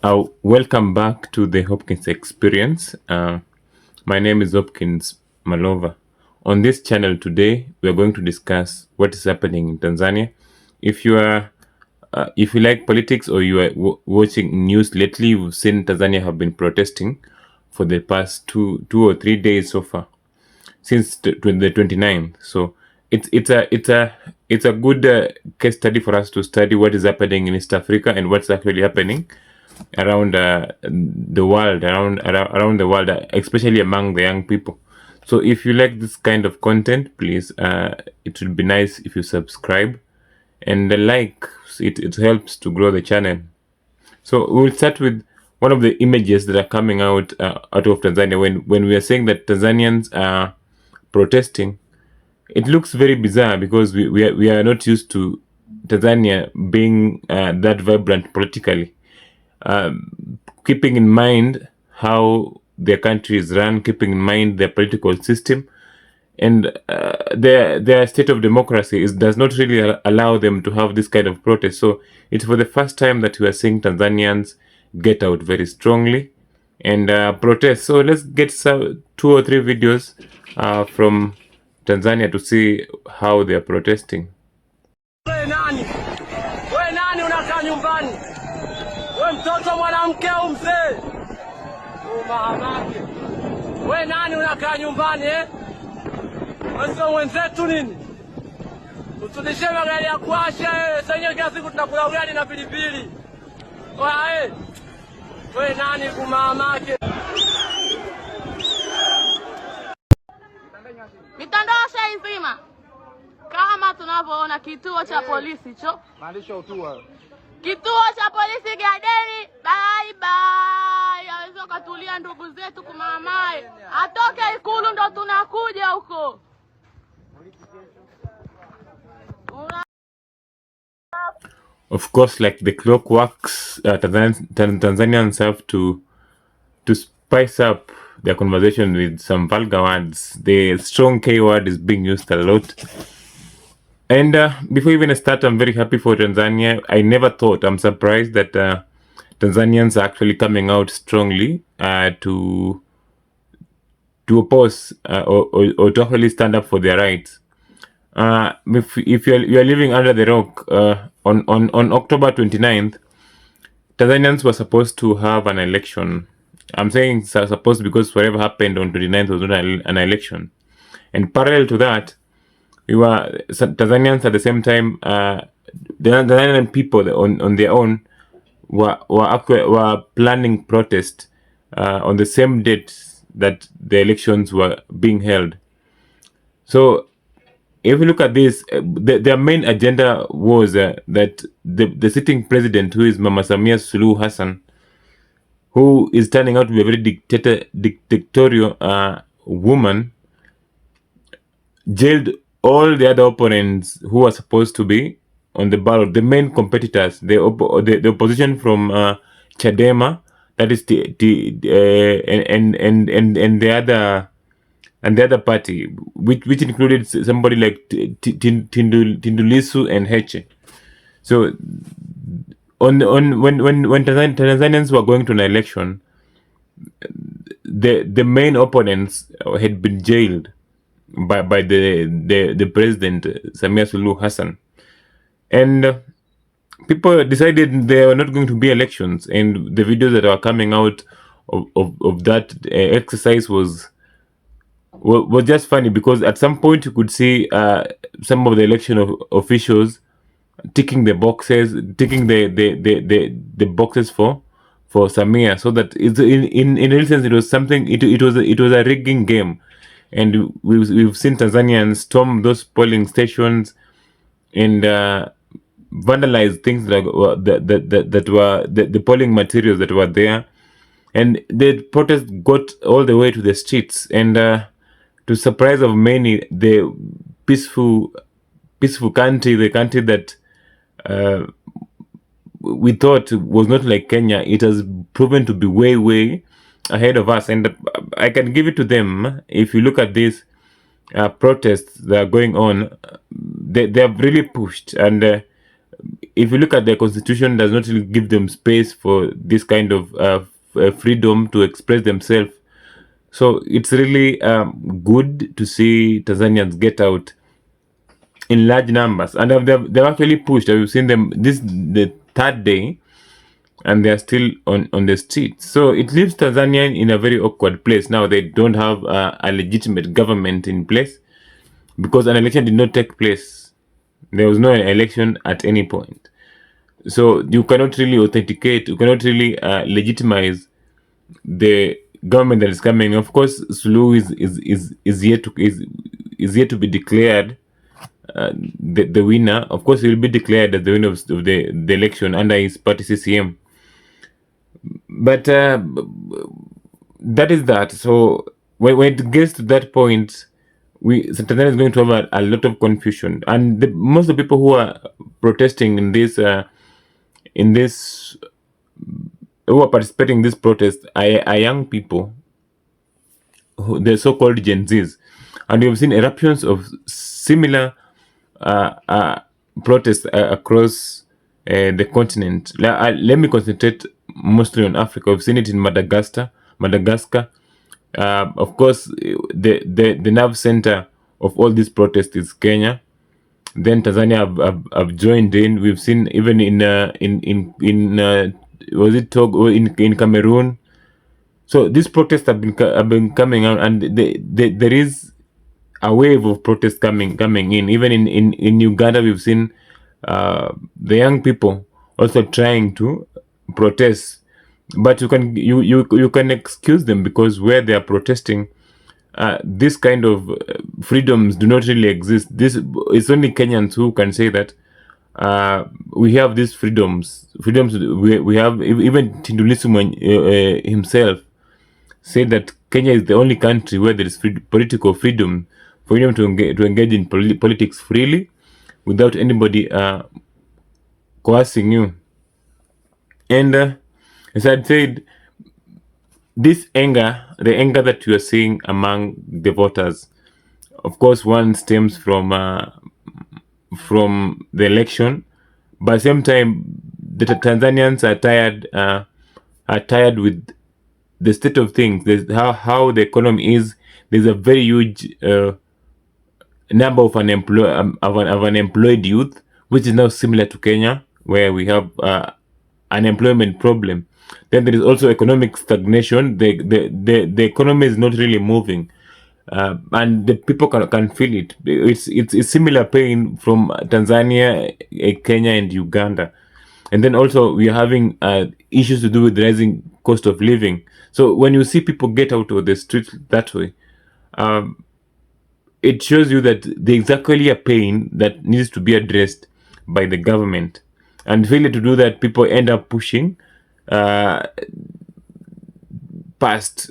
Welcome back to the Hopkins Experience. My name is Hopkins Malova. On this channel today, we are going to discuss what is happening in Tanzania. If you like politics or you are watching news lately, you've seen Tanzania have been protesting for the past two or 3 days so far, since the 29th. So it's a good case study for us to study what is happening in East Africa and what's actually happening around the world, around the world, especially among the young people. So if you like this kind of content, please, it would be nice if you subscribe and like. It helps to grow the channel. So we'll start with one of the images that are coming out of Tanzania. When we are saying that Tanzanians are protesting, it looks very bizarre because we are not used to Tanzania being that vibrant politically. Keeping in mind how their country is run, keeping in mind their political system, and their state of democracy does not really allow them to have this kind of protest. So it's for the first time that we are seeing Tanzanians get out very strongly and protest. So let's get some 2 or 3 videos from Tanzania to see how they are protesting. We nani? We nani unakaa nyumbani? We mtoto mwanamke au mzee? Umahamake. We nani unakaa nyumbani eh? Wewe mwenzetu nini? Utudishe magari ya kuasha sasa yenyewe kila siku tunakula ugali na pilipili. Oya we nani kumahamake? Mitandao shaizima kama tunavyoona kituo cha polisi cho. Maanisha utua. Kituo cha polisi Gadeni, bye bye. Aweza katulia ndugu zetu kumamae. Atoke Ikulu ndo tunakuja huko. Of course, like the clock works, Tanzanians have to spice up their conversation with some vulgar words. The strong K word is being used a lot. And before even I start, I'm very happy for Tanzania. I never thought, I'm surprised that Tanzanians are actually coming out strongly to oppose or to actually stand up for their rights. If you are living under the rock, on October 29th, Tanzanians were supposed to have an election. I'm saying supposed because whatever happened on 29th was not an election. And parallel to that, Tanzanians at the same time, the Tanzanian people on their own were planning protest on the same date that the elections were being held. So if you look at this, their main agenda was that the sitting president, who is Mama Samia Suluhu Hassan, who is turning out to be a very dictatorial woman, jailed all the other opponents who were supposed to be on the ballot, the main competitors, the opposition from Chadema, that is and the other party, which included somebody like Tindulisu and Heche. So when Tanzanians were going to an election, the main opponents had been jailed by the president Samia Suluhu Hassan, and people decided there were not going to be elections. And the videos that are coming out of that exercise was just funny, because at some point you could see some of the election officials ticking the boxes for Samia, so that it's in a real sense it was something. It was a rigging game. And we've seen Tanzanians storm those polling stations and vandalize things that were the polling materials that were there. And the protest got all the way to the streets. And to surprise of many, the peaceful country, the country that we thought was not like Kenya, it has proven to be way ahead of us. And I can give it to them. If you look at these protests that are going on, they have really pushed. And if you look at the constitution, does not really give them space for this kind of freedom to express themselves. So it's really good to see Tanzanians get out in large numbers, and they've actually pushed. We've seen them this the third day, and they are still on the streets. So it leaves Tanzania in a very awkward place. Now they don't have a legitimate government in place because an election did not take place. There was no election at any point. So you cannot really authenticate, you cannot really legitimize the government that is coming. Of course, Suluhu is yet to be declared the winner. Of course, he will be declared as the winner of the election under his party CCM. But that is that. So when it gets to that point, Tanzania is going to have a lot of confusion, and most of the people who are protesting in this who are participating in this protest are young people, the so-called Gen Zs, and we've seen eruptions of similar protests across the continent. Let me concentrate mostly on Africa. We've seen it in Madagascar. Of course, the nerve center of all these protests is Kenya. Then Tanzania have joined in. We've seen even in was it Togo, in Cameroon. So these protests have been coming out, and there is a wave of protests coming in. Even in Uganda, we've seen the young people also trying to protest. But you can excuse them, because where they are protesting, this kind of freedoms do not really exist. It's only Kenyans who can say that we have these freedoms. We have, even Tundu Lissu himself said that Kenya is the only country where there is political freedom for him to engage in politics freely without anybody coercing you. And as I said, this anger, the anger that you are seeing among the voters, of course, one stems from the election, but at the same time, the Tanzanians are tired with the state of things. There's how the economy is. There's a very huge number of unemployed youth, which is now similar to Kenya, where we have unemployment problem. Then there is also economic stagnation. The economy is not really moving, and the people can feel it. It's similar pain from Tanzania, Kenya, and Uganda. And then also we are having issues to do with rising cost of living. So when you see people get out of the streets that way, it shows you that there's exactly a pain that needs to be addressed by the government. And failure to do that, people end up pushing past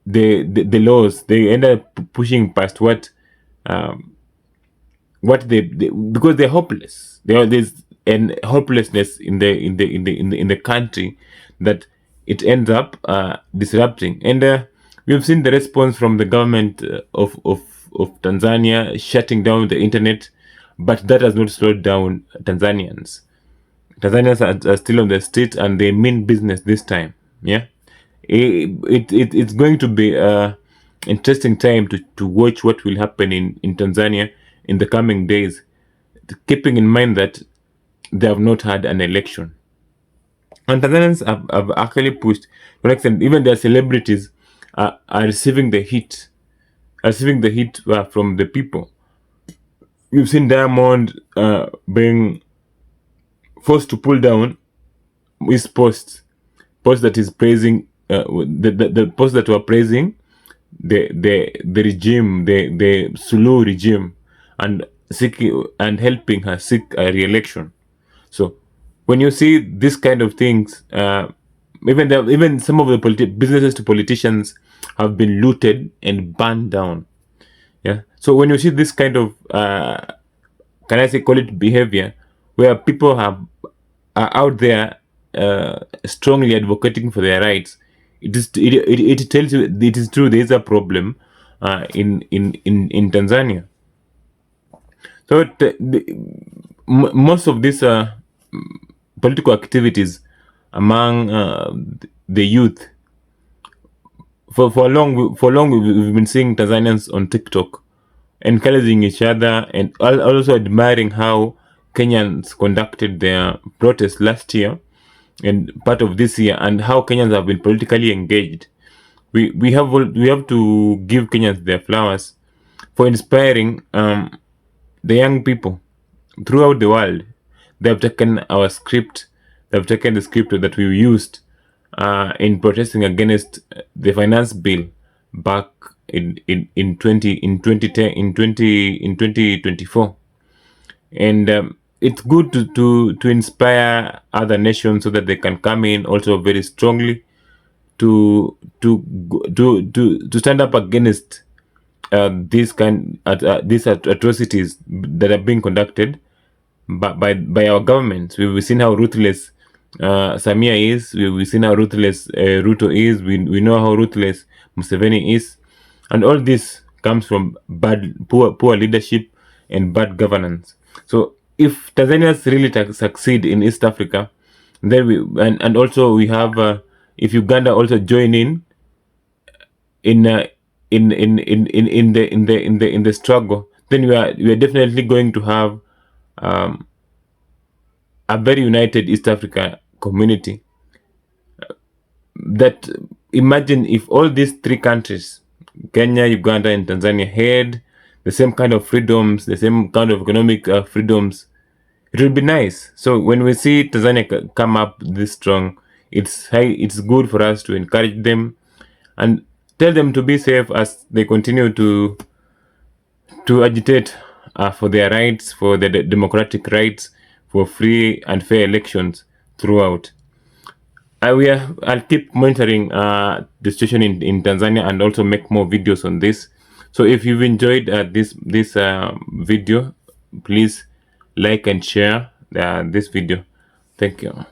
the laws. They end up pushing past what they because they're hopeless. There's an hopelessness in the country that it ends up disrupting. And we've seen the response from the government of Tanzania shutting down the internet, but that has not slowed down Tanzanians. Tanzanians are still on the street, and they mean business this time. Yeah, it's going to be an interesting time to watch what will happen in Tanzania in the coming days, keeping in mind that they have not had an election. And Tanzanians have actually pushed, to an extent, even their celebrities are receiving the heat, from the people. You've seen Diamond being forced to pull down his posts that is praising the posts that were praising the regime, the Suluhu regime, and helping her seek a re-election. So when you see this kind of things, even some of the businesses to politicians have been looted and burned down. Yeah. So when you see this kind of call it behavior, where people are out there strongly advocating for their rights, it tells you it is true. There is a problem in Tanzania. So most of these political activities among the youth, for long we've been seeing Tanzanians on TikTok encouraging each other and also admiring how Kenyans conducted their protest last year and part of this year, and how Kenyans have been politically engaged. We have to give Kenyans their flowers for inspiring the young people throughout the world. They have taken our script. They have taken the script that we used in protesting against the finance bill back in 2024, and it's good to inspire other nations so that they can come in also very strongly to stand up against these atrocities that are being conducted by our governments. We've seen how ruthless Samia is. We've seen how ruthless Ruto is. We know how ruthless Museveni is, and all this comes from poor leadership and bad governance. So if Tanzanians really succeed in East Africa, then and also we have if Uganda also join in the struggle, then we are definitely going to have a very united East Africa community. That imagine if all these three countries, Kenya, Uganda, and Tanzania, had the same kind of freedoms, the same kind of economic freedoms, it will be nice. So when we see Tanzania come up this strong, it's good for us to encourage them and tell them to be safe as they continue to agitate for their rights, for their democratic rights, for free and fair elections throughout. I'll keep monitoring the situation in Tanzania and also make more videos on this. So if you've enjoyed this video, please like and share this video. Thank you.